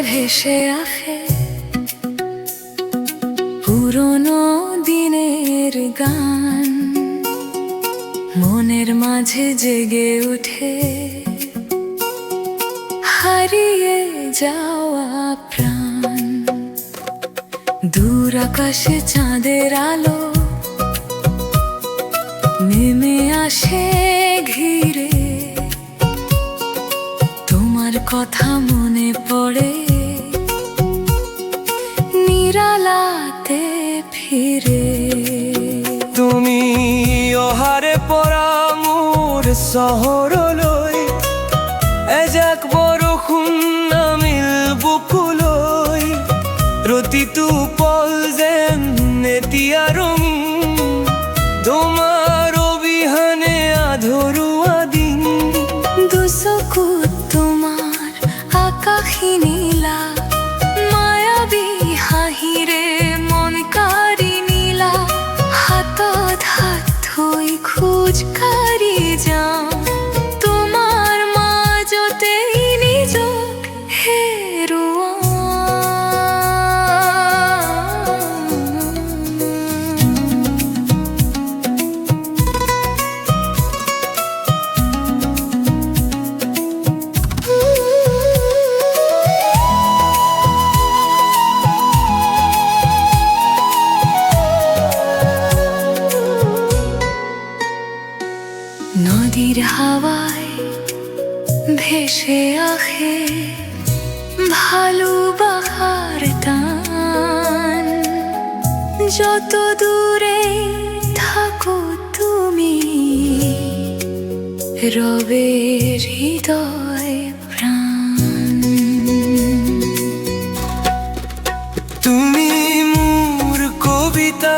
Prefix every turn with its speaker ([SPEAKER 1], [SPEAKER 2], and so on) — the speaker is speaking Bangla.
[SPEAKER 1] ভেসে আসে পুরনো দিনের গান, মনের মাঝে জেগে উঠে হারিয়ে যাওয়া প্রাণ। দূর আকাশে চাঁদের আলো নেমে আসে ঘিরে, তোমার কথা মনে পড়ে নিরালাতে ফিরে।
[SPEAKER 2] তুমি অহারে পরা মোর চহৰলৈ, এজাক বৰষুণ নামিল বুকুলৈ, প্ৰতিটো পল যেন এতিয়া ৰঙীন, তোমাৰ অবিহনে আধৰুৱা দিন।
[SPEAKER 1] দুচকুত তোমাৰ আকাশী নীলা, মায়াবী হাঁহিৰে মন কাঢ়ি নিলা। হাতত হাত থৈ খোজ কাঢ়ি যাওঁ তোমাৰ মাজতেই নিজক হেৰুৱাওঁ। নদীর হাওয়ায় ভেসে আসে ভালোবাসার টান, যত দূরে থাকো তুমি রবে হৃদয় প্রাণ।
[SPEAKER 2] তুমি মোৰ কবিতা